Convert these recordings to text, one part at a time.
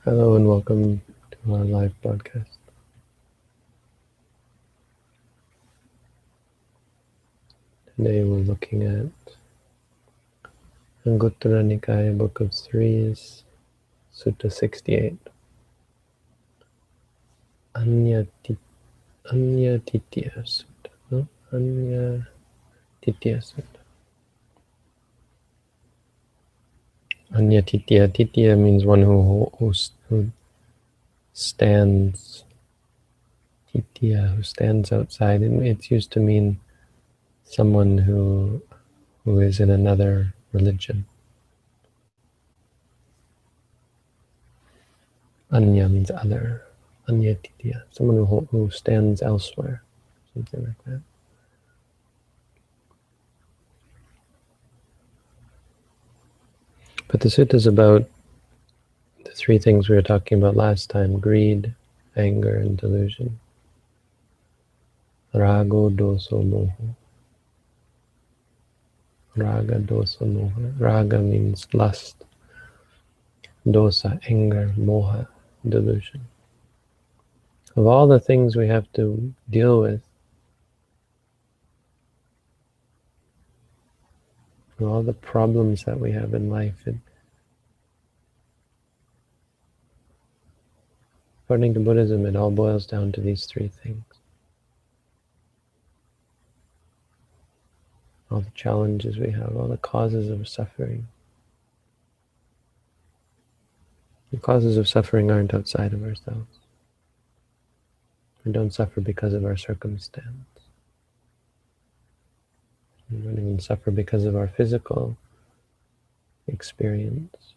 Hello and welcome to our live broadcast. Today we're looking at Anguttara Nikaya Book of Threes, Sutta 68. Anyatitya Sutta. No? Anyatitya Sutta. Anyatitya. Titya means one who stands. Titya, who stands outside. It's used to mean someone who is in another religion. Anya means other. Anyatitya, someone who stands elsewhere, something like that. But the sutta is about the three things we were talking about last time: greed, anger, and delusion. Rago, doso, moho. Raga, dosa, moha. Raga means lust. Dosa, anger. Moha, delusion. Of all the things we have to deal with, all the problems that we have in life, according to Buddhism, it all boils down to these three things. All the challenges we have, all the causes of suffering. The causes of suffering aren't outside of ourselves. We don't suffer because of our circumstance. We don't even suffer because of our physical experience.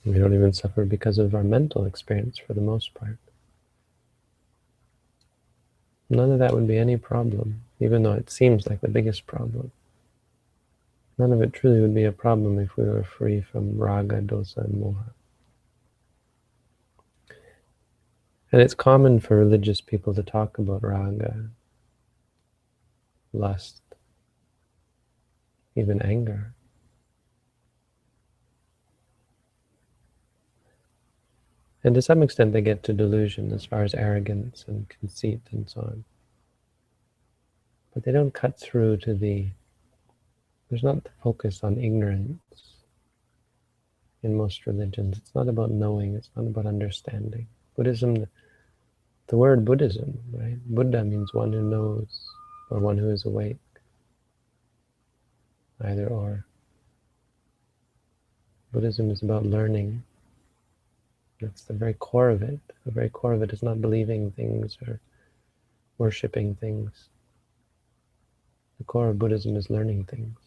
We don't even suffer because of our mental experience for the most part. None of that would be any problem, even though it seems like the biggest problem. None of it truly would be a problem if we were free from raga, dosa, and moha. And it's common for religious people to talk about raga, lust, even anger. And to some extent they get to delusion as far as arrogance and conceit and so on. But they don't cut through to there's not the focus on ignorance in most religions. It's not about knowing, it's not about understanding. Buddhism, the word Buddhism, right? Buddha means one who knows or one who is awake. Either or. Buddhism is about learning. That's the very core of it. The very core of it is not believing things or worshipping things. The core of Buddhism is learning things.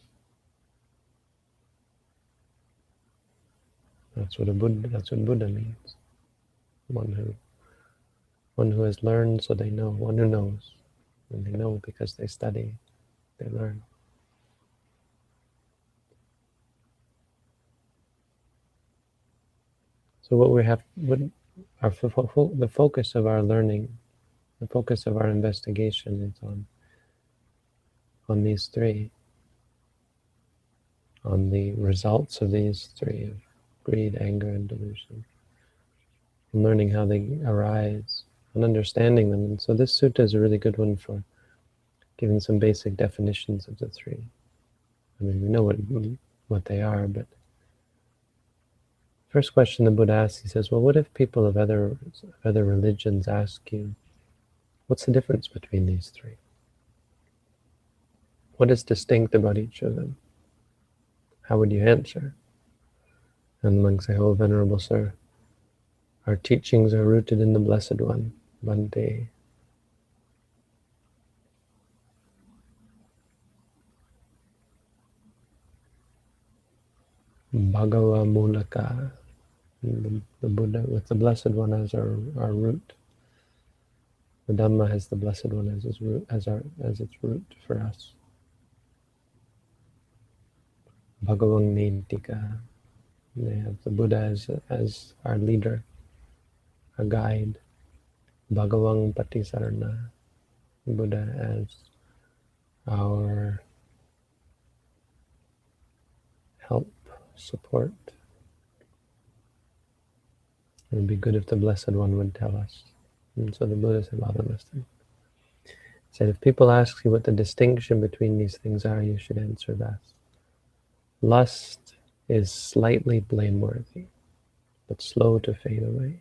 That's what Buddha means. One who has learned so they know, one who knows. And they know because they study, they learn. So what we have, the focus of our learning, the focus of our investigation is on these three, on the results of these three, of greed, anger, and delusion, and learning how they arise, and understanding them. And so this sutta is a really good one for giving some basic definitions of the three. I mean, we know what they are, but first question the Buddha asks, he says, well, what if people of other religions ask you, what's the difference between these three? What is distinct about each of them? How would you answer? And the monk say, oh, Venerable Sir, our teachings are rooted in the Blessed One, Bhante. Bhagava Mulaka. The Buddha with the Blessed One as our root. The Dhamma has the Blessed One as its root, as its root for us. Bhagavang Nidika. They have the Buddha as our leader, our guide. Bhagavang Patisarana. Buddha as our help, support. It would be good if the Blessed One would tell us. And so the Buddha said, well, then listen. He said, if people ask you what the distinction between these things are, you should answer thus. Lust is slightly blameworthy, but slow to fade away.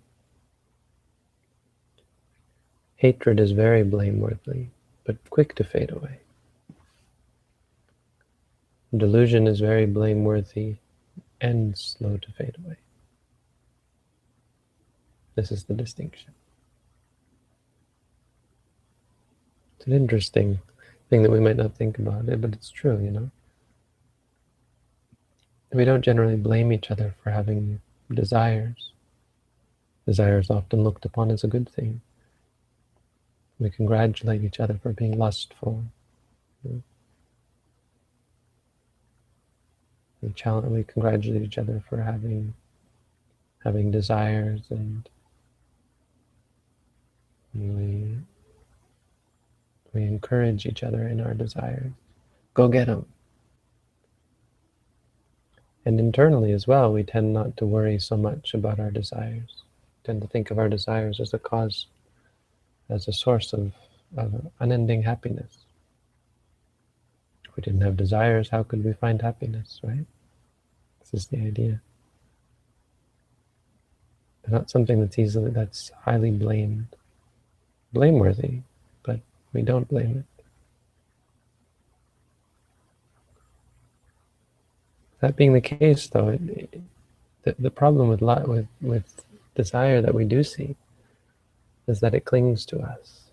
Hatred is very blameworthy, but quick to fade away. Delusion is very blameworthy and slow to fade away. This is the distinction. It's an interesting thing that we might not think about it, but it's true, you know. We don't generally blame each other for having desires. Desire is often looked upon as a good thing. We congratulate each other for being lustful. We congratulate each other for having desires, and we encourage each other in our desires. Go get them. And internally as well, we tend not to worry so much about our desires. We tend to think of our desires as a cause, as a source of unending happiness. If we didn't have desires, how could we find happiness, right? This is the idea. They're not something that's highly blameworthy, but we don't blame it. That being the case, though, the problem with desire that we do see is that it clings to us.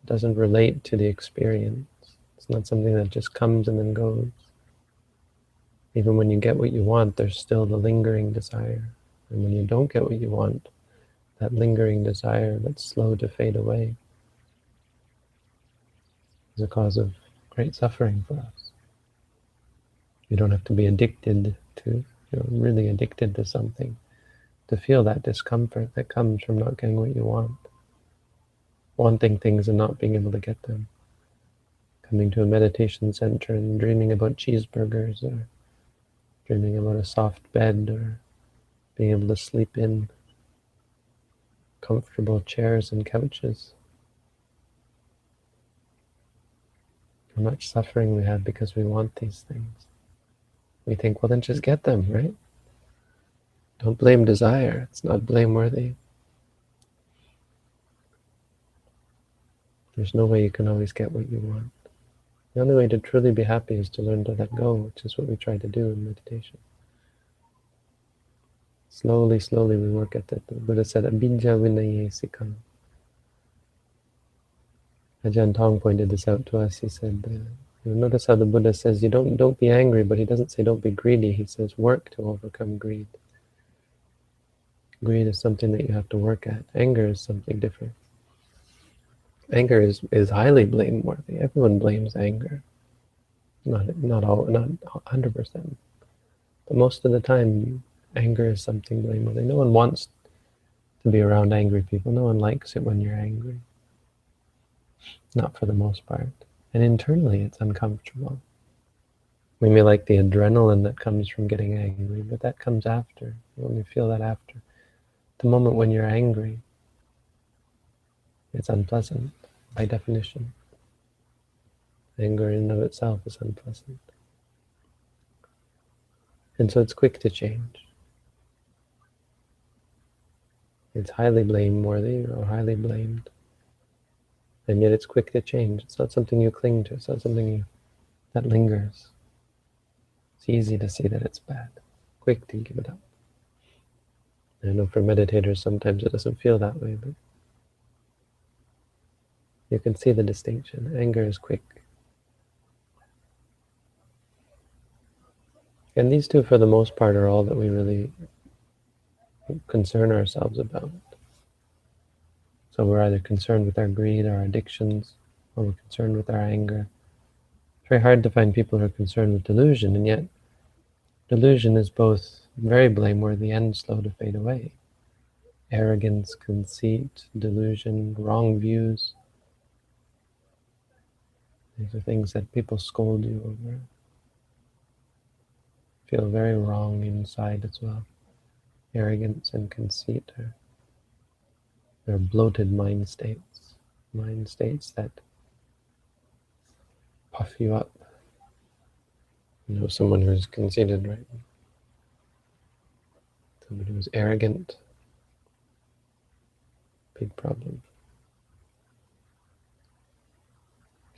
It doesn't relate to the experience. It's not something that just comes and then goes. Even when you get what you want, there's still the lingering desire. And when you don't get what you want, that lingering desire that's slow to fade away is a cause of great suffering for us. You don't have to be addicted to, really addicted to something to feel that discomfort that comes from not getting what you want. Wanting things and not being able to get them. Coming to a meditation center and dreaming about cheeseburgers, or dreaming about a soft bed, or being able to sleep in comfortable chairs and couches. How much suffering we have because we want these things. We think, well, then just get them, right? Don't blame desire. It's not blameworthy. There's no way you can always get what you want. The only way to truly be happy is to learn to let go, which is what we try to do in meditation. Slowly, slowly we work at it. The Buddha said, Abhijja vinaye sikkam. Ajahn Tong pointed this out to us. He said, notice how the Buddha says, you don't be angry, but he doesn't say don't be greedy. He says work to overcome greed. Greed is something that you have to work at. Anger is something different. Anger is highly blameworthy. Everyone blames anger. Not 100%. But most of the time, anger is something blameworthy. No one wants to be around angry people. No one likes it when you're angry. Not for the most part. And internally, it's uncomfortable. We may like the adrenaline that comes from getting angry, but that comes after. You only feel that after. The moment when you're angry, it's unpleasant, by definition. Anger in and of itself is unpleasant. And so it's quick to change. It's highly blameworthy or highly blamed. And yet it's quick to change. It's not something you cling to. It's not something that lingers. It's easy to see that it's bad. Quick to give it up. I know for meditators sometimes it doesn't feel that way, but you can see the distinction. Anger is quick. And these two, for the most part, are all that we really concern ourselves about. So we're either concerned with our greed, our addictions, or we're concerned with our anger. It's very hard to find people who are concerned with delusion, and yet delusion is both very blameworthy and slow to fade away. Arrogance, conceit, delusion, wrong views. These are things that people scold you over. Feel very wrong inside as well. Arrogance and conceit are They're bloated mind states that puff you up. You know, someone who's conceited, right? Someone who's arrogant, big problem.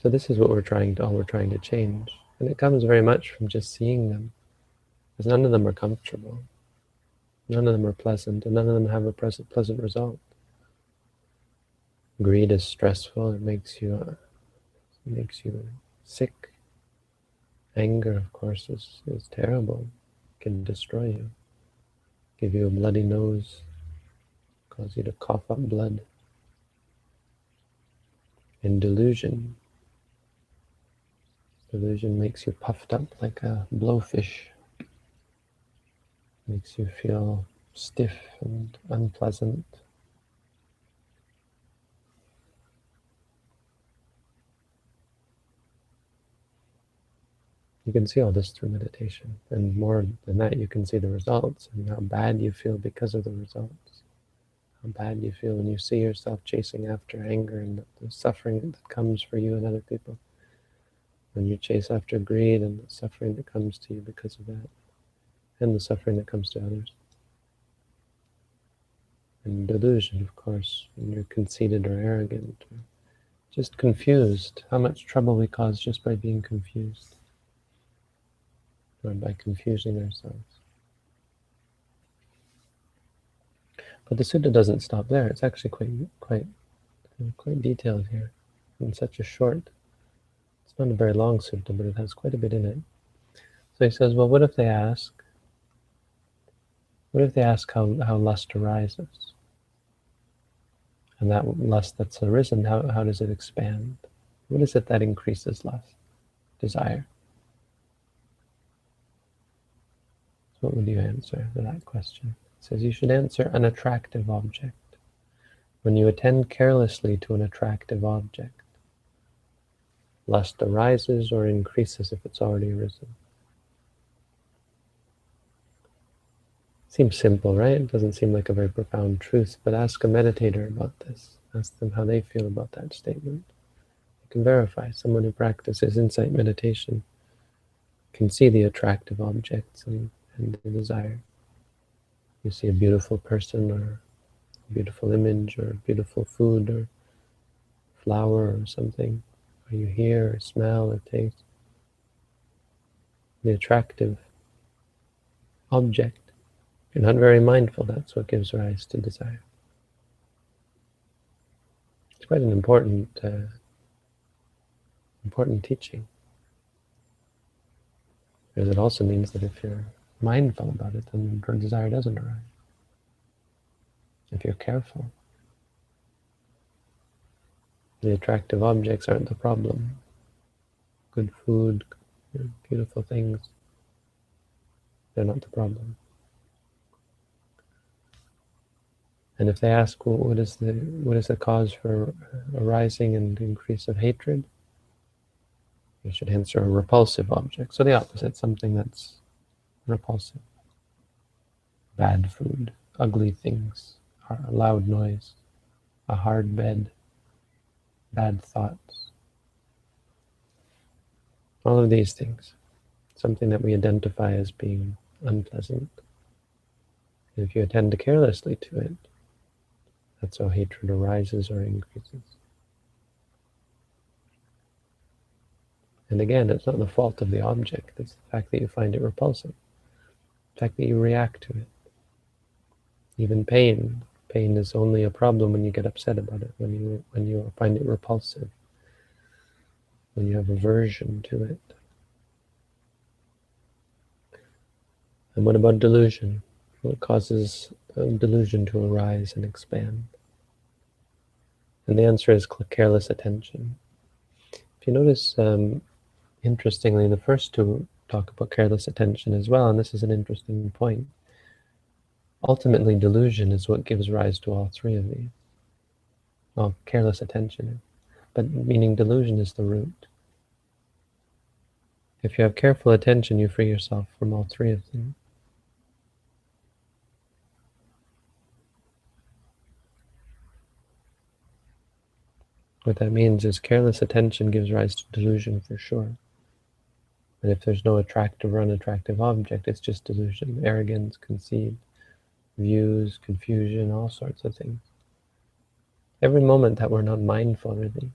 So this is what all we're trying to change. And it comes very much from just seeing them, because none of them are comfortable. None of them are pleasant, and none of them have a pleasant result. Greed is stressful. It makes you sick. Anger, of course, is terrible. It can destroy you, give you a bloody nose, cause you to cough up blood. And delusion makes you puffed up like a blowfish. Makes you feel stiff and unpleasant. You can see all this through meditation. And more than that, you can see the results and how bad you feel because of the results. How bad you feel when you see yourself chasing after anger and the suffering that comes for you and other people. When you chase after greed and the suffering that comes to you because of that. And the suffering that comes to others. And delusion, of course, when you're conceited or arrogant, or just confused. How much trouble we cause just by being confused, or by confusing ourselves. But the sutta doesn't stop there. It's actually quite detailed here. In such a short, it's not a very long sutta, but it has quite a bit in it. So he says, well, what if they ask how lust arises? And that lust that's arisen, how does it expand? What is it that increases lust, desire? So what would you answer to that question? It says you should answer an attractive object. When you attend carelessly to an attractive object, lust arises or increases if it's already arisen. Seems simple, right? It doesn't seem like a very profound truth, but ask a meditator about this. Ask them how they feel about that statement. You can verify. Someone who practices insight meditation can see the attractive objects and the desire. You see a beautiful person or a beautiful image or beautiful food or flower or something, or you hear or smell or taste. The attractive object. You're not very mindful, that's what gives rise to desire. It's quite an important teaching. Because it also means that if you're mindful about it, then desire doesn't arise. If you're careful, the attractive objects aren't the problem. Good food, beautiful things, they're not the problem. And if they ask, well, what is the cause for arising and increase of hatred? You should answer a repulsive object. So the opposite, something that's repulsive. Bad food, ugly things, a loud noise, a hard bed, bad thoughts. All of these things, something that we identify as being unpleasant. And if you attend carelessly to it, that's how hatred arises or increases. And again, it's not the fault of the object, it's the fact that you find it repulsive, the fact that you react to it. Even pain is only a problem when you get upset about it, when you find it repulsive, when you have aversion to it. And what about delusion? What causes delusion to arise and expand? And the answer is careless attention. If you notice, interestingly, the first two talk about careless attention as well, and this is an interesting point. Ultimately, delusion is what gives rise to all three of these. Well, careless attention, but meaning delusion is the root. If you have careful attention, you free yourself from all three of them. What that means is careless attention gives rise to delusion for sure. And if there's no attractive or unattractive object, it's just delusion, arrogance, conceit, views, confusion, all sorts of things. Every moment that we're not mindful really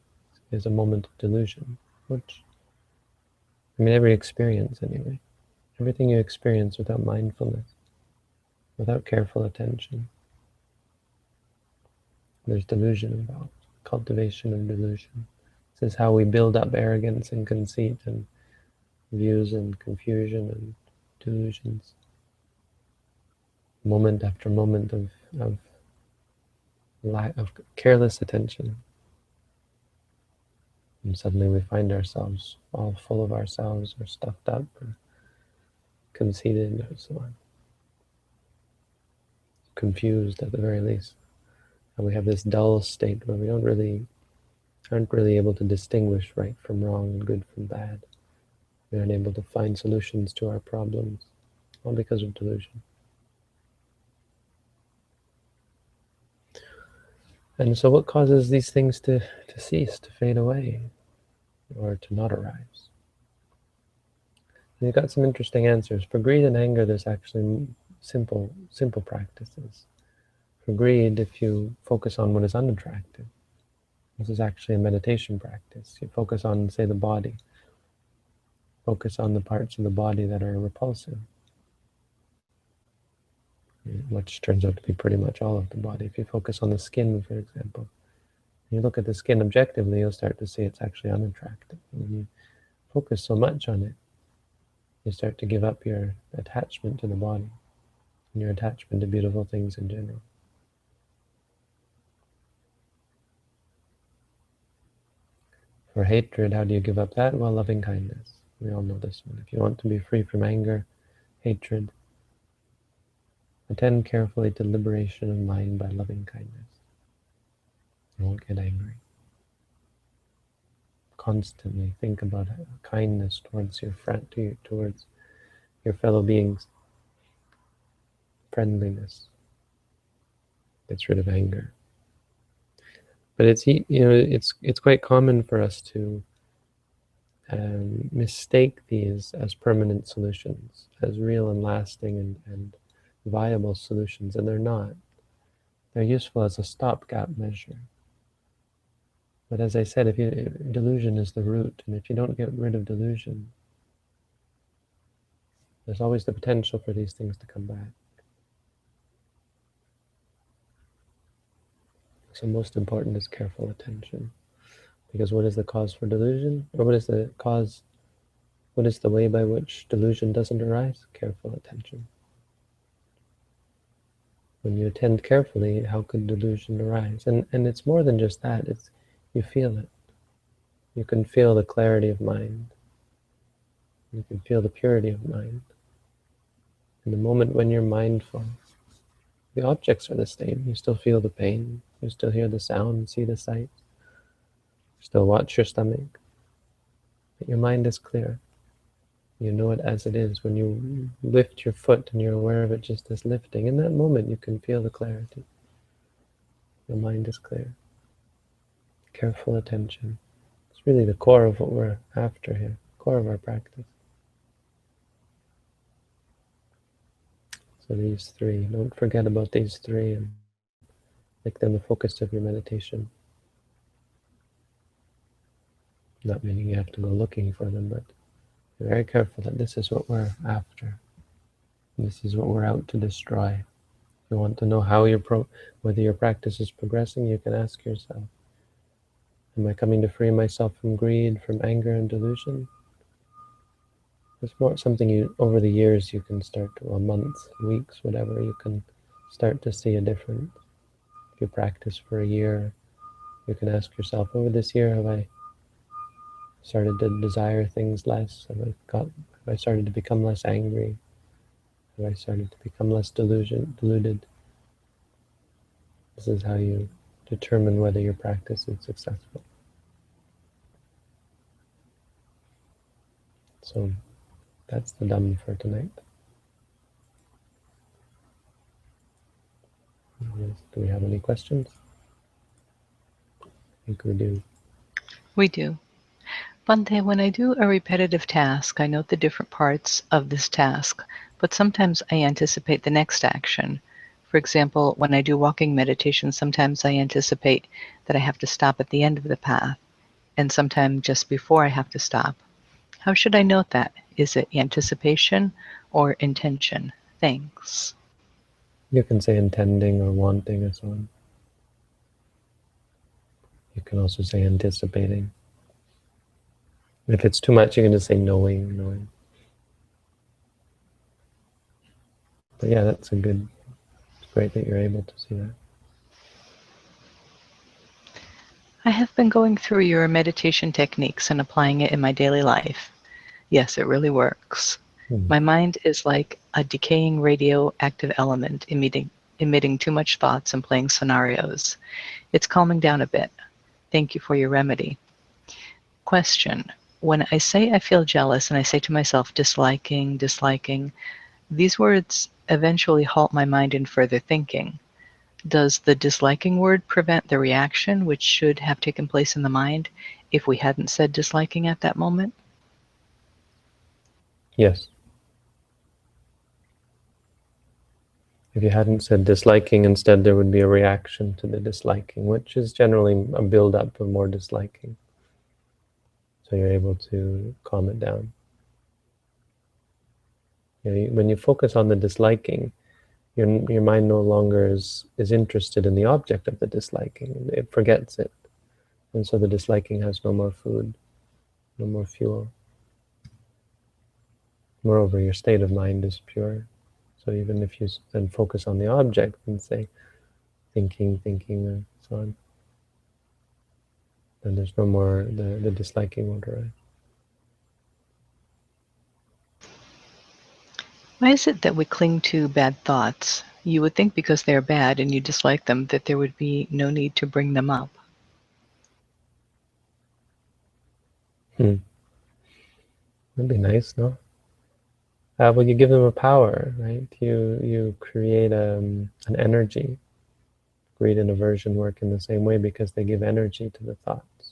is a moment of delusion, which, I mean, every experience anyway. Everything you experience without mindfulness, without careful attention, there's delusion involved, cultivation of delusion. This is how we build up arrogance and conceit and views and confusion and delusions. Moment after moment of lack of careless attention. And suddenly we find ourselves all full of ourselves or stuffed up or conceited or so on. Confused at the very least. And we have this dull state where we aren't really able to distinguish right from wrong and good from bad. We aren't able to find solutions to our problems, all because of delusion. And so what causes these things to cease, to fade away, or to not arise? And you've got some interesting answers. For greed and anger, there's actually simple practices. For greed, if you focus on what is unattractive, this is actually a meditation practice. You focus on, say, the body. Focus on the parts of the body that are repulsive, which turns out to be pretty much all of the body. If you focus on the skin, for example, you look at the skin objectively, you'll start to see it's actually unattractive. When you focus so much on it, you start to give up your attachment to the body and your attachment to beautiful things in general. For hatred, how do you give up that? Well, loving kindness. We all know this one. If you want to be free from anger, hatred, attend carefully to liberation of mind by loving kindness. You won't get angry. Constantly think about kindness towards your friend, towards your fellow beings. Friendliness gets rid of anger. But it's quite common for us to mistake these as permanent solutions, as real and lasting and viable solutions, and they're not. They're useful as a stopgap measure. But as I said, delusion is the root, and if you don't get rid of delusion, there's always the potential for these things to come back. So most important is careful attention. Because what is the cause for delusion? Or what is the way by which delusion doesn't arise? Careful attention. When you attend carefully, how could delusion arise? And it's more than just that, you feel it. You can feel the clarity of mind. You can feel the purity of mind. In the moment when you're mindful, the objects are the same. You still feel the pain. You still hear the sound, see the sight. You still watch your stomach. But your mind is clear. You know it as it is. When you lift your foot and you're aware of it just as lifting, in that moment you can feel the clarity. Your mind is clear. Careful attention. It's really the core of what we're after here, core of our practice. So these three, don't forget about these three and make them the focus of your meditation. Not meaning you have to go looking for them, but be very careful that this is what we're after. This is what we're out to destroy. If you want to know how whether your practice is progressing, you can ask yourself, am I coming to free myself from greed, from anger and delusion? It's more something over the years you can start to, well, months, weeks, whatever, you can start to see a difference. If you practice for a year, you can ask yourself, over this year, have I started to desire things less? Have I started to become less angry? Have I started to become less deluded? This is how you determine whether your practice is successful. So that's the Dhamma for tonight. Do we have any questions? I think we do. We do. Bante, when I do a repetitive task, I note the different parts of this task, but sometimes I anticipate the next action. For example, when I do walking meditation, sometimes I anticipate that I have to stop at the end of the path, and sometimes just before I have to stop. How should I note that? Is it anticipation or intention? Thanks. You can say intending or wanting or so on. You can also say anticipating. If it's too much, you can just say knowing, knowing. But yeah, it's great that you're able to see that. I have been going through your meditation techniques and applying it in my daily life. Yes, it really works. Hmm. My mind is like a decaying radioactive element emitting too much thoughts and playing scenarios. It's calming down a bit. Thank you for your remedy. Question. When I say I feel jealous and I say to myself, disliking, disliking, these words eventually halt my mind in further thinking. Does the disliking word prevent the reaction which should have taken place in the mind if we hadn't said disliking at that moment? Yes. If you hadn't said disliking, instead there would be a reaction to the disliking, which is generally a build-up of more disliking. So you're able to calm it down. When you focus on the disliking, your mind no longer is interested in the object of the disliking. It forgets it. And so the disliking has no more food, no more fuel. Moreover, your state of mind is pure. So even if you then focus on the object and say thinking, thinking, and so on, then there's no more, the disliking won't arise. Why is it that we cling to bad thoughts? You would think because they're bad and you dislike them that there would be no need to bring them up. Hmm. That'd be nice, no? Well, you give them a power, right? You create an energy. Greed and aversion work in the same way because they give energy to the thoughts.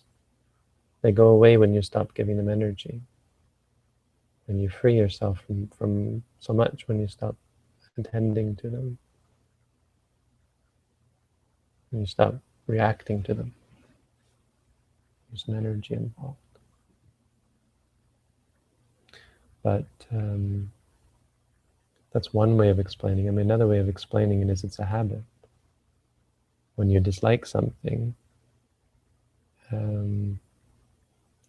They go away when you stop giving them energy. And you free yourself from so much when you stop attending to them. And you stop reacting to them. There's an energy involved. But that's one way of explaining it. I mean, another way of explaining it is it's a habit. When you dislike something, and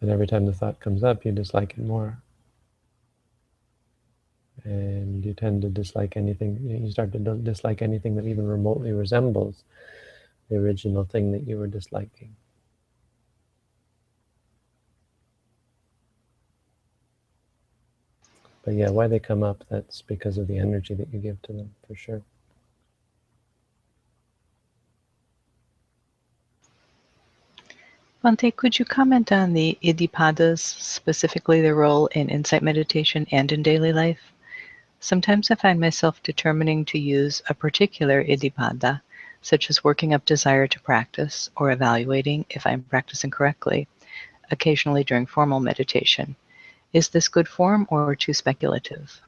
every time the thought comes up, you dislike it more. And you tend to dislike anything, you start to dislike anything that even remotely resembles the original thing that you were disliking. But yeah, why they come up, that's because of the energy that you give to them, for sure. Bhante, could you comment on the Iddhipadas, specifically their role in insight meditation and in daily life? Sometimes I find myself determining to use a particular Iddhipada, such as working up desire to practice or evaluating if I'm practicing correctly, occasionally during formal meditation. Is this good form or too speculative?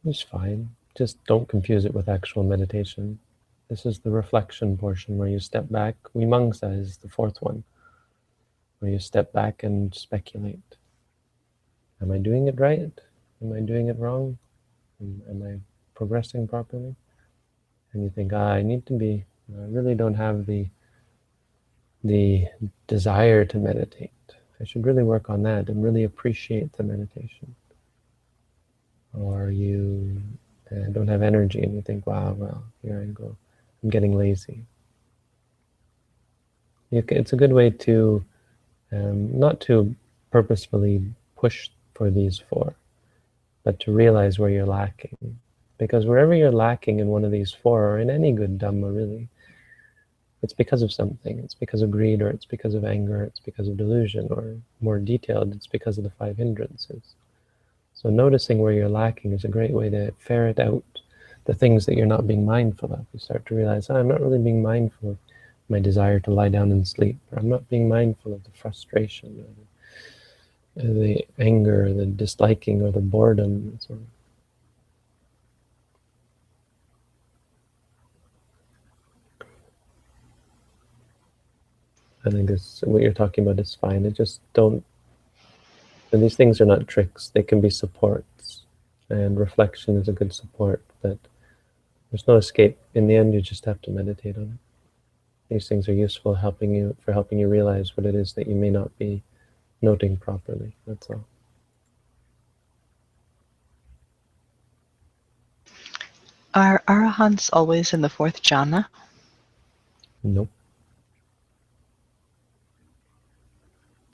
It's fine. Just don't confuse it with actual meditation. This is the reflection portion where you step back. Vimamsa is the fourth one, where you step back and speculate. Am I doing it right? Am I doing it wrong? Am I progressing properly? And you think, I need to be, I really don't have the desire to meditate. I should really work on that and really appreciate the meditation. Or you don't have energy and you think, wow, well, here I go. I'm getting lazy. It's a good way to not to purposefully push for these four, but to realize where you're lacking. Because wherever you're lacking in one of these four, or in any good Dhamma really, it's because of something. It's because of greed, or it's because of anger, it's because of delusion, or more detailed, it's because of the five hindrances. So noticing where you're lacking is a great way to ferret out the things that you're not being mindful of. You start to realize, I'm not really being mindful of my desire to lie down and sleep. I'm not being mindful of the frustration, or the anger, the disliking, or the boredom. And so on. I think what you're talking about is fine. It just don't. And these things are not tricks. They can be supports, and reflection is a good support. But there's no escape. In the end, you just have to meditate on it. These things are useful, helping you realize what it is that you may not be noting properly. That's all. Are arahants always in the fourth jhana? Nope.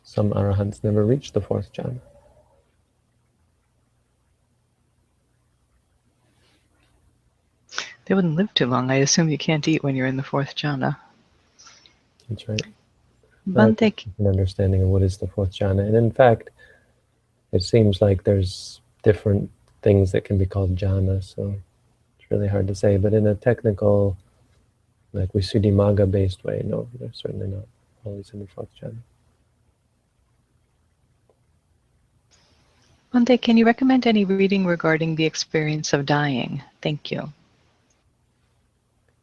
Some arahants never reach the fourth jhana. They wouldn't live too long. I assume you can't eat when you're in the fourth jhana. That's right. That's Bante, an understanding of what is the fourth jhana. And in fact, it seems like there's different things that can be called jhana, so it's really hard to say. But in a technical, like Visuddhimagga based way, no, they're certainly not always in the fourth jhana. Bante, can you recommend any reading regarding the experience of dying? Thank you.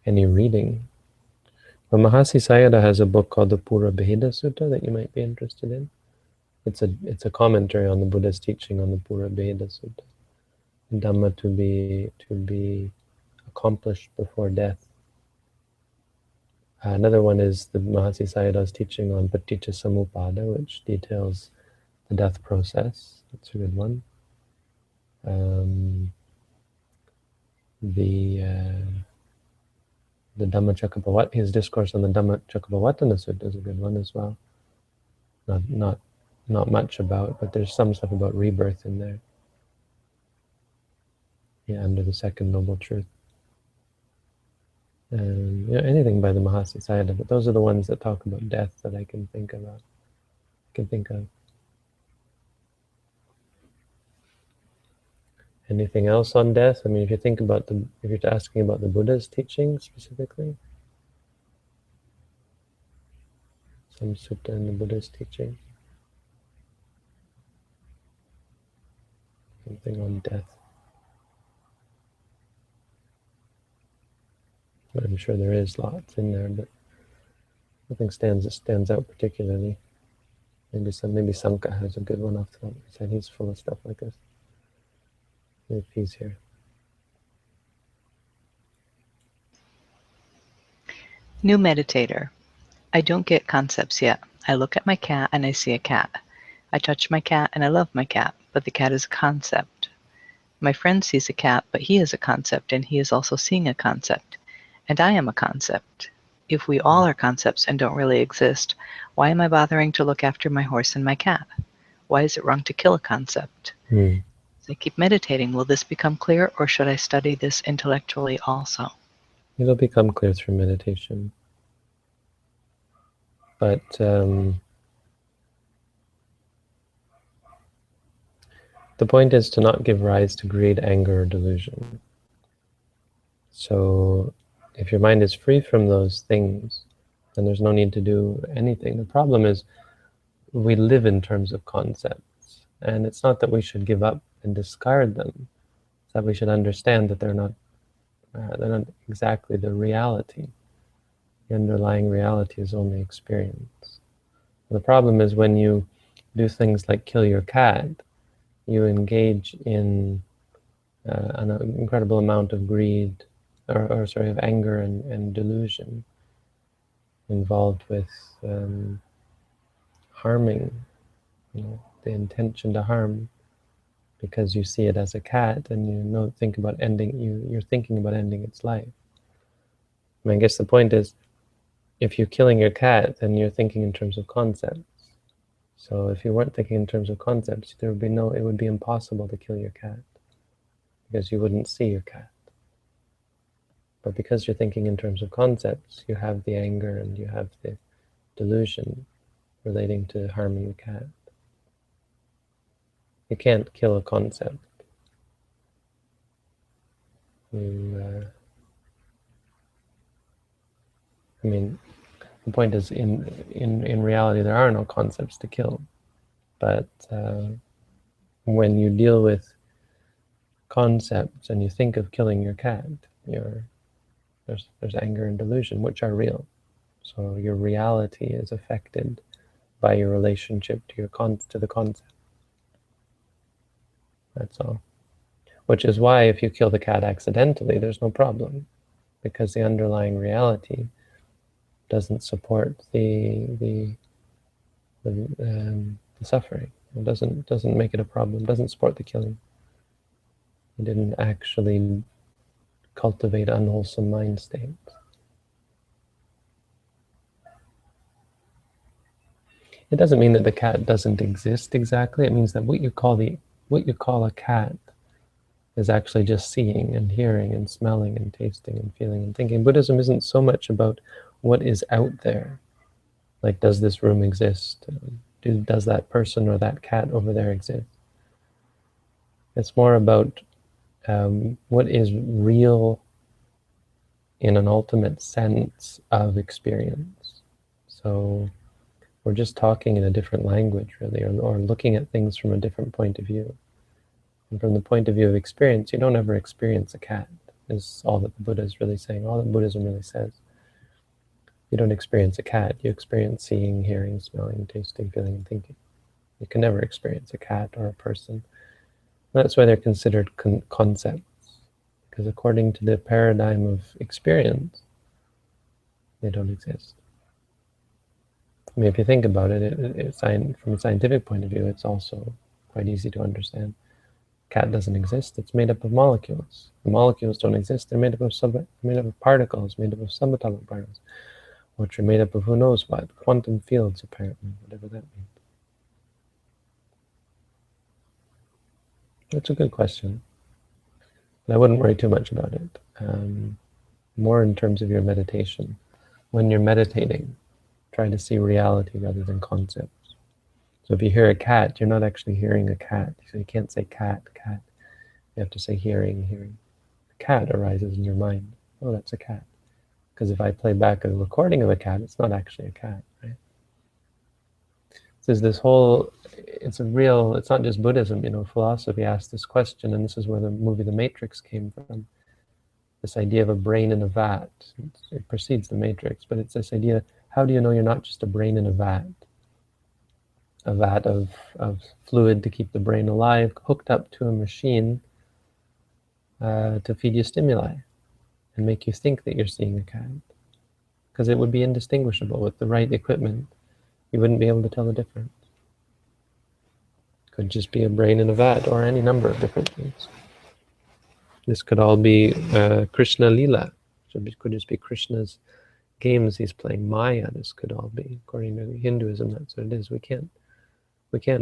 Any reading? Well, Mahasi Sayadaw has a book called the Pura Bheda Sutta that you might be interested in. It's a commentary on the Buddha's teaching on the Pura Bheda Sutta. Dhamma to be accomplished before death. Another one is the Mahasi Sayadaw's teaching on Paticca Samuppada, which details the death process. That's a good one. The Dhammacakkappavattana, his discourse on the Dhammacakkappavattana Sutta is a good one as well. Not much about, but there's some stuff about rebirth in there. Yeah, under the second noble truth. Anything by the Mahasi Sayadaw, but those are the ones that talk about death that I can think about. Anything else on death? I mean, if you're asking about the Buddha's teaching specifically, some sutta in the Buddha's teaching, something on death. I'm sure there is lots in there, but nothing stands out particularly. Maybe Sanka has a good one off the top of his head. He's full of stuff like this. If he's here. New meditator. I don't get concepts yet. I look at my cat and I see a cat. I touch my cat and I love my cat, but the cat is a concept. My friend sees a cat, but he is a concept and he is also seeing a concept. And I am a concept. If we all are concepts and don't really exist, why am I bothering to look after my horse and my cat? Why is it wrong to kill a concept? As I keep meditating, will this become clear, or should I study this intellectually also? It'll become clear through meditation. But the point is to not give rise to greed, anger, or delusion. So if your mind is free from those things, then there's no need to do anything. The problem is we live in terms of concepts, and it's not that we should give up and discard them. It's that we should understand that they're not exactly the reality. The underlying reality is only experience. The problem is when you do things like kill your cat, you engage in an incredible amount of greed, of anger and delusion involved with harming, the intention to harm, because you see it as a cat and you're thinking about ending its life. I mean, I guess the point is, if you're killing your cat, then you're thinking in terms of concepts. So if you weren't thinking in terms of concepts, it would be impossible to kill your cat, because you wouldn't see your cat. But because you're thinking in terms of concepts, you have the anger and you have the delusion relating to harming the cat. You can't kill a concept. I mean, The point is, in reality, there are no concepts to kill. But when you deal with concepts and you think of killing your cat, there's anger and delusion, which are real. So your reality is affected by your relationship to the concept. That's all. Which is why if you kill the cat accidentally, there's no problem, because the underlying reality doesn't support the suffering. It doesn't make it a problem. Doesn't support the killing. You didn't actually cultivate unwholesome mind states. It doesn't mean that the cat doesn't exist exactly. It means that what you call a cat is actually just seeing and hearing and smelling and tasting and feeling and thinking. Buddhism isn't so much about what is out there, like does this room exist? Does that person or that cat over there exist? It's more about what is real in an ultimate sense of experience. So we're just talking in a different language, really, or looking at things from a different point of view. And from the point of view of experience, you don't ever experience a cat, is all that the Buddha is really saying, all that Buddhism really says. You don't experience a cat, you experience seeing, hearing, smelling, tasting, feeling, and thinking. You can never experience a cat or a person. That's why they're considered concepts, because according to the paradigm of experience, they don't exist. I mean, if you think about it, from a scientific point of view, it's also quite easy to understand. Cat doesn't exist. It's made up of molecules. The molecules don't exist. They're made up of particles, made up of subatomic particles, which are made up of who knows what, quantum fields apparently, whatever that means. That's a good question. But I wouldn't worry too much about it. More in terms of your meditation. When you're meditating, try to see reality rather than concepts. So if you hear a cat, you're not actually hearing a cat. So you can't say cat, cat. You have to say hearing, hearing. A cat arises in your mind. Oh, that's a cat. Because if I play back a recording of a cat, it's not actually a cat, right? So there's this whole, it's not just Buddhism, philosophy asked this question, and this is where the movie The Matrix came from. This idea of a brain in a vat. It precedes The Matrix, but it's this idea, how do you know you're not just a brain in a vat? A vat of fluid to keep the brain alive, hooked up to a machine to feed you stimuli and make you think that you're seeing a cat. Because it would be indistinguishable with the right equipment. You wouldn't be able to tell the difference. Could just be a brain in a vat, or any number of different things. This could all be Krishna Lila. It could just be Krishna's games he's playing. Maya, this could all be. According to Hinduism, that's what it is. We can't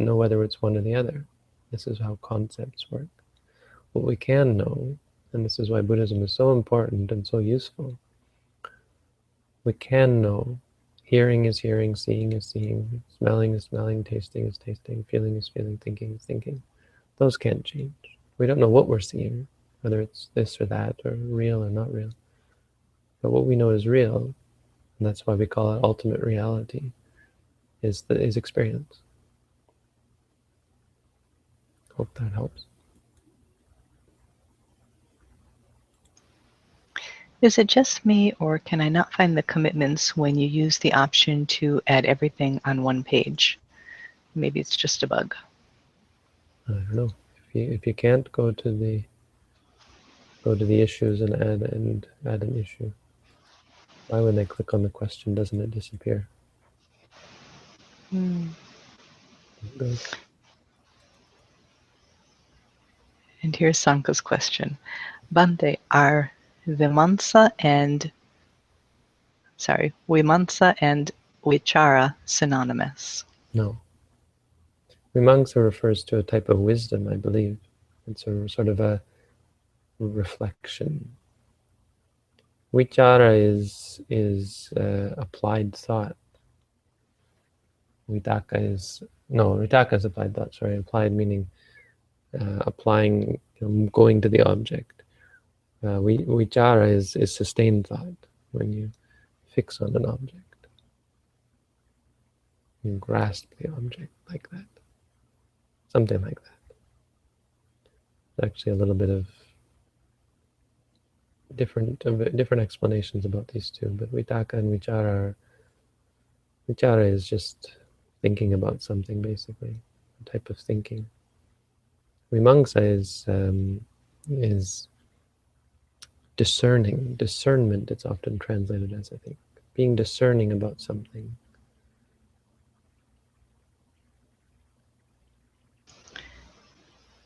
know whether it's one or the other. This is how concepts work. What we can know, and this is why Buddhism is so important and so useful, we can know hearing is hearing, seeing is seeing, smelling is smelling, tasting is tasting, feeling is feeling, thinking is thinking. Those can't change. We don't know what we're seeing, whether it's this or that, or real or not real. But what we know is real, and that's why we call it ultimate reality, is experience. Hope that helps. Is it just me, or can I not find the commitments when you use the option to add everything on one page? Maybe it's just a bug. I don't know. If you can't, go to the issues and add an issue. Why when I click on the question doesn't it disappear? Hmm. Good. And here's Sanka's question. Bante, are Vimansa and Vichara synonymous? No. Mimamsa refers to a type of wisdom, I believe. It's a sort of a reflection. Vichara is applied thought. Vitaka is applied thought. Sorry, applied meaning applying, going to the object. Vichara is sustained thought, when you fix on an object. You grasp the object like that. Something like that. There's actually a little bit of different explanations about these two, but vitaka and vichara is just thinking about something, basically, a type of thinking. Vimamsa is discerning, discernment. It's often translated as, I think, being discerning about something.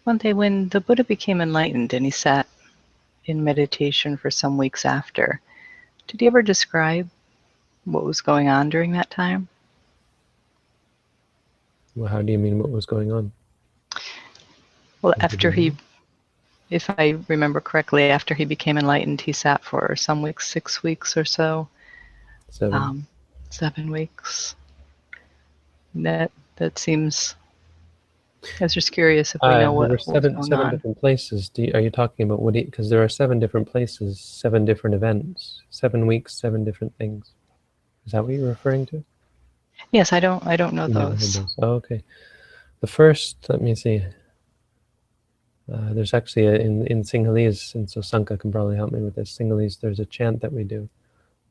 One day when the Buddha became enlightened and he sat in meditation for some weeks after, did he ever describe what was going on during that time? Well, how do you mean what was going on? Well, if I remember correctly, after he became enlightened, he sat for some weeks, 6 weeks or so. 7. 7 weeks. That seems. I was just curious if we know There were what was going seven on. different places. Are you talking about what? Because there are 7 different places, 7 different events, 7 weeks, 7 different things. Is that what you're referring to? Yes, I don't know You never heard those. those. Oh, okay. The first, let me see. There's actually in Sinhalese, and so Sanka can probably help me with this. Sinhalese, there's a chant that we do.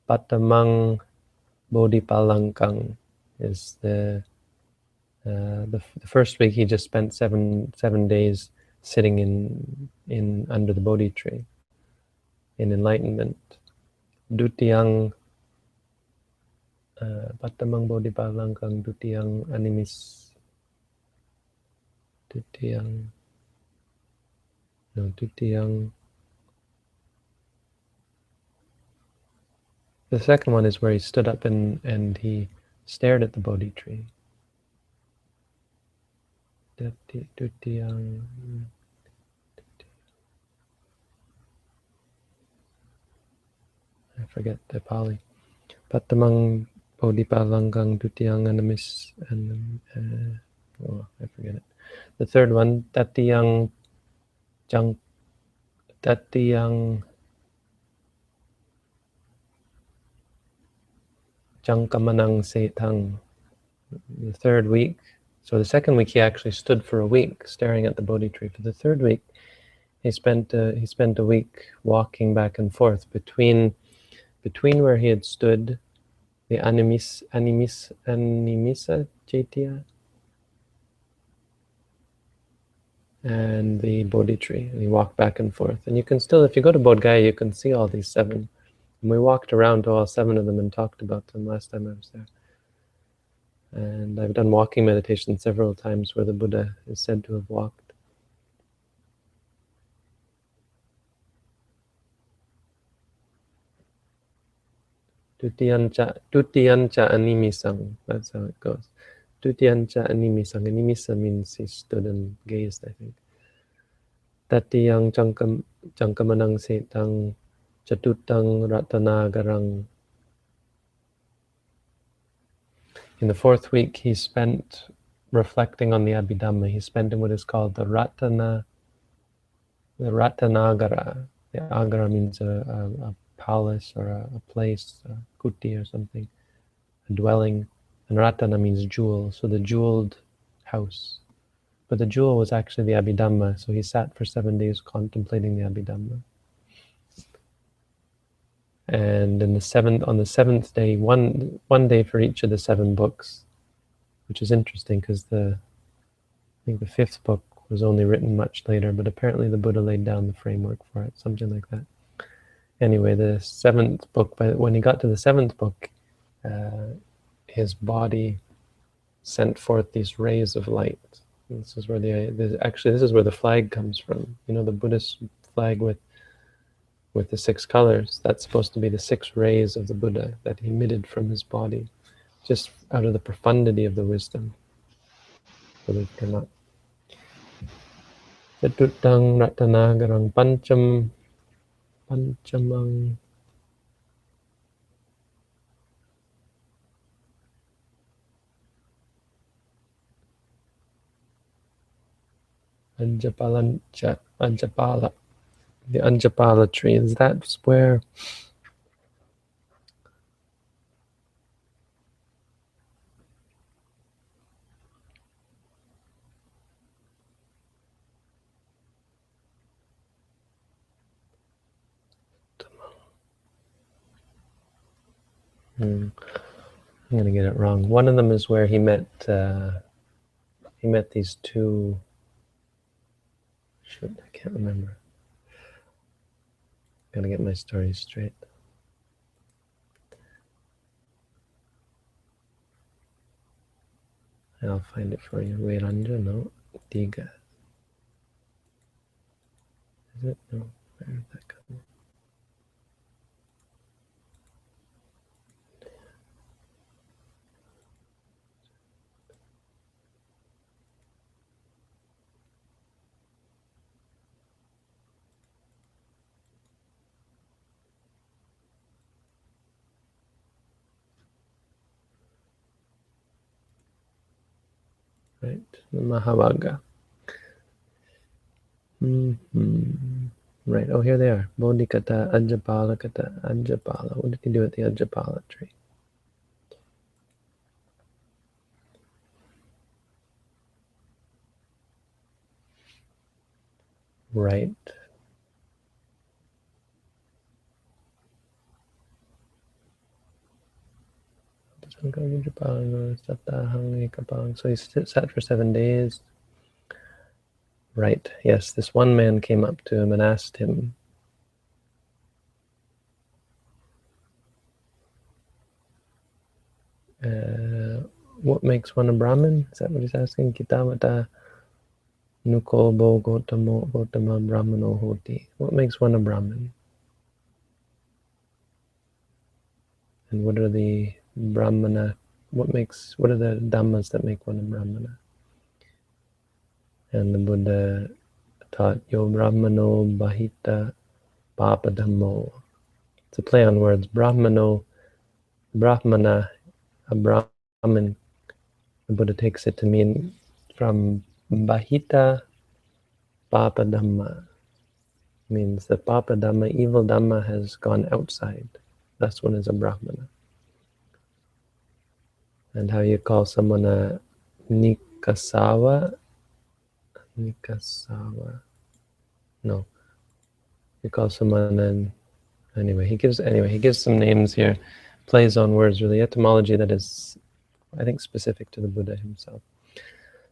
Patamang Bodhipalankang is the first week he just spent seven days sitting in under the Bodhi tree in enlightenment. Dutiyang Patamang Bodhipalankang Dutiyang Animis Dutiyang no Dutiyang. The second one is where he stood up and he stared at the Bodhi tree. Dutiyang. I forget the Pali. Patamang Bodhipalanggang Dutiyang Animis and I forget it. The third one, Tatiyang Jangkamanang Setang. The third week. So the second week he actually stood for a week staring at the Bodhi tree. For the third week, he spent a week walking back and forth between where he had stood, the animisa Chaitya, and the Bodhi tree, and he walked back and forth. And you can still, if you go to Bodh Gaya, you can see all these 7. And we walked around to all 7 of them and talked about them last time I was there. And I've done walking meditation several times where the Buddha is said to have walked. Tutiyancha animisang. That's how it goes. Tutiyancha animisang. Animisa means he stood and gazed, I think. Tatiyang Jangkamanang Setang Chatutang Ratanagarang. In the 4th week, he spent reflecting on the Abhidhamma. He spent in what is called the Ratanagara. The Agara means a palace or a place, a kuti or something, a dwelling. And Ratana means jewel, so the jeweled house. But the jewel was actually the Abhidhamma, so he sat for 7 days contemplating the Abhidhamma. And on the 7th day, one day for each of the 7 books, which is interesting because I think the 5th book was only written much later, but apparently the Buddha laid down the framework for it, something like that. Anyway, the 7th book, when he got to the 7th book, his body sent forth these rays of light. And this is where this is where the flag comes from. You know, the Buddhist flag with the 6 colors. That's supposed to be the 6 rays of the Buddha that emitted from his body, just out of the profundity of the wisdom. Believe it or not. Chatutang Ratanagarang Panchamang Anjapala. The Anjapala tree. That's where I'm gonna get it wrong. One of them is where he met these two. Shoot, I can't remember. Gotta get my stories straight. I'll find it for you. Wait, Anja, no. Diga. Is it? No. Where did that come? Right, the Mahavaga. Right, oh, here they are. Bodhikata, Ajapalakata, Ajapala. What did he do at the Ajapala tree? Right. So he sat for 7 days. Right, yes, this one man came up to him and asked him, what makes one a Brahmin? Is that what he's asking? Kitavata Nukobo Gotama Brahmano Hoti. What makes one a Brahmin? And what are the Brahmana? What are the Dhammas that make one a Brahmana? And the Buddha taught Yo Brahmano Bahita Papa Dhammo. It's a play on words. Brahmana, a Brahmin. The Buddha takes it to mean from Bahita Papa Dhamma. Means the Papa Dhamma, evil Dhamma, has gone outside. Thus one is a Brahmana. And how you call someone a Nikasawa? Nikasawa. No. You call someone an Anyway, he gives some names here, plays on words, really etymology that is, I think, specific to the Buddha himself.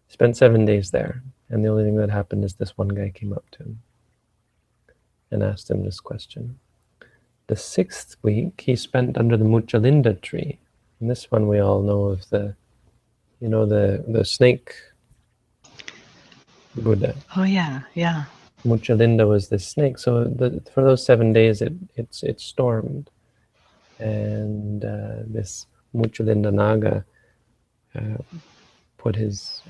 Spent 7 days there, and the only thing that happened is this one guy came up to him and asked him this question. The 6th week he spent under the Muchalinda tree. And this one we all know of, the snake Buddha. Oh yeah, yeah. Muchalinda was this snake. So for those 7 days it stormed, and this Muchalinda Naga put his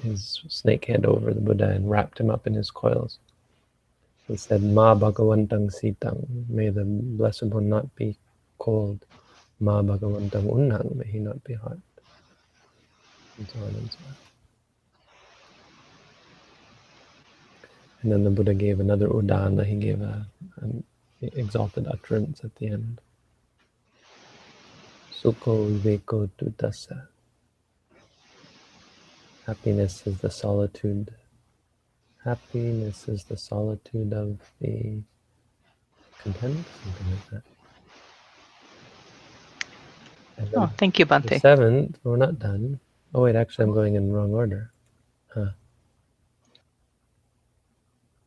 snake head over the Buddha and wrapped him up in his coils. He said, Ma Bhagavantang Sitang, may the Blessed One not be cold. Ma Bhagavantang Unnang, may he not be hot. And so on and so on. And then the Buddha gave another udana, he gave an exalted utterance at the end. Sukho viveko tutasa. Happiness is the solitude. Happiness is the solitude of the content, something like that. And Oh, then thank you, the Bhante. 7th, we're not done. Oh wait, actually I'm going in the wrong order. Huh.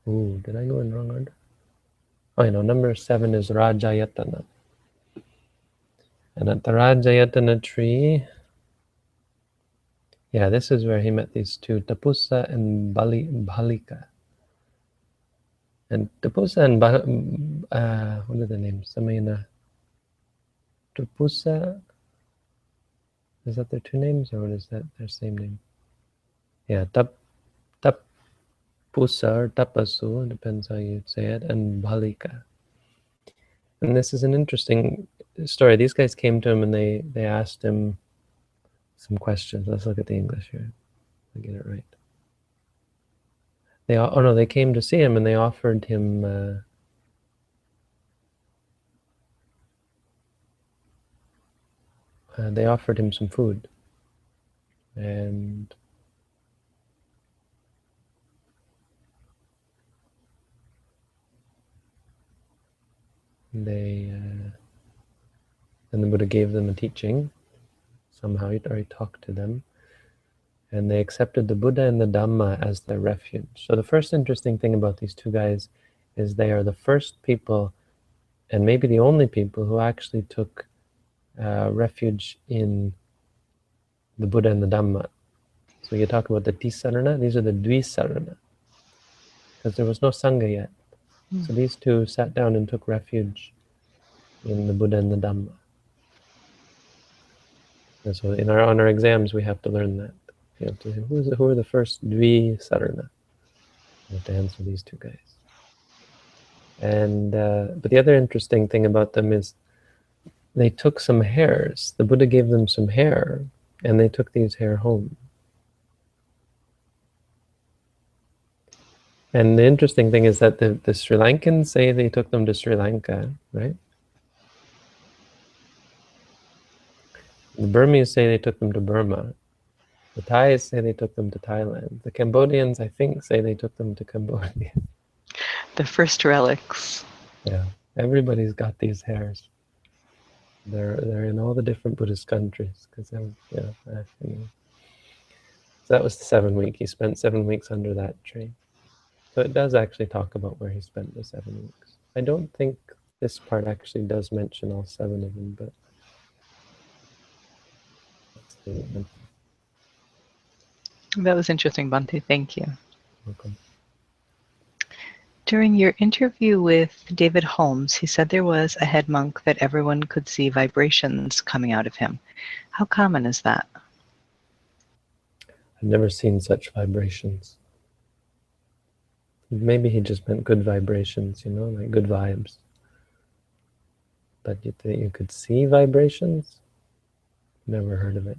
Ooh, did I go in the wrong order? Oh, number 7 is Rajayatana. And at the Rajayatana tree, yeah, this is where he met these two, Tapusa and Bhalika. And Tapusa and what are the names? Samayana. Tapusa, is that their two names, or is that their same name? Yeah, Tapusa or Tapasu, depends how you say it, and Bhalika. And this is an interesting story. These guys came to him and they asked him some questions. Let's look at the English here. I get it right. They came to see him and they offered him some food, and they and the Buddha gave them a teaching. Somehow he talked to them, and they accepted the Buddha and the Dhamma as their refuge. So the first interesting thing about these two guys is they are the first people, and maybe the only people, who actually took refuge in the Buddha and the Dhamma. So you talk about the Tisarana, these are the Dvisarana, because there was no Sangha yet. So these two sat down and took refuge in the Buddha and the Dhamma. And so on our exams, we have to learn that. You have to, who are the first Dvisarana? You have to answer these two guys. And but the other interesting thing about them is they took some hairs. The Buddha gave them some hair, and they took these hair home. And the interesting thing is that the Sri Lankans say they took them to Sri Lanka, right? The Burmese say they took them to Burma. The Thais say they took them to Thailand. The Cambodians, I think, say they took them to Cambodia. The first relics. Yeah, everybody's got these hairs. They're in all the different Buddhist countries, because anyway. So that was the 7 week. He spent 7 weeks under that tree. So it does actually talk about where he spent the 7 weeks. I don't think this part actually does mention all 7 of them, but let's see. That was interesting, Bhante. Thank you. Welcome. During your interview with David Holmes, he said there was a head monk that everyone could see vibrations coming out of him. How common is that? I've never seen such vibrations. Maybe he just meant good vibrations, like good vibes. But you could see vibrations? Never heard of it.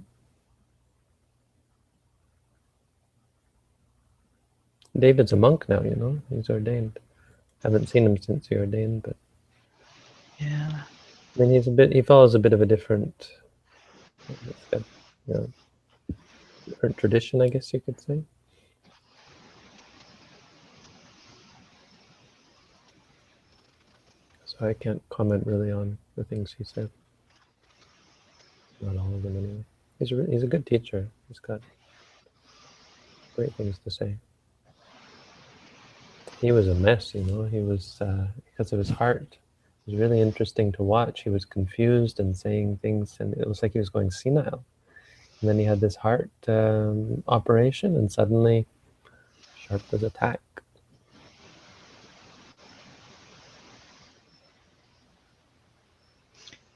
David's a monk now, he's ordained. Haven't seen him since he ordained, but yeah. I mean, he follows a bit of a different, different tradition, I guess you could say. So I can't comment really on the things he said. Not all of them, anyway. He's a good teacher. He's got great things to say. He was a mess, He was, because of his heart. It was really interesting to watch. He was confused and saying things, and it was like he was going senile. And then he had this heart operation, and suddenly, sharp as a tack.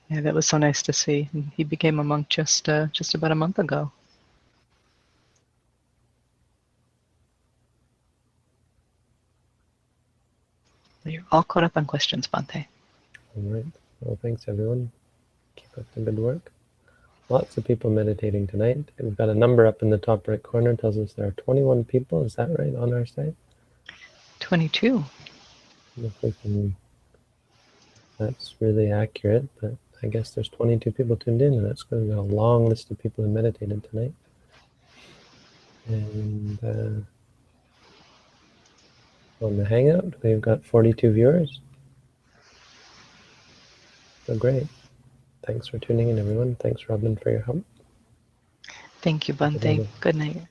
Yeah, that was so nice to see. He became a monk just about a month ago. You're all caught up on questions, Bhante. All right. Well, thanks, everyone. Keep up the good work. Lots of people meditating tonight. We've got a number up in the top right corner. It tells us there are 21 people. Is that right, on our site? 22. If we can, that's really accurate, but I guess there's 22 people tuned in, and that's good. We've got a long list of people who meditated tonight. And on the Hangout, we've got 42 viewers. So great. Thanks for tuning in, everyone. Thanks, Robin, for your help. Thank you, Bhante. Good night.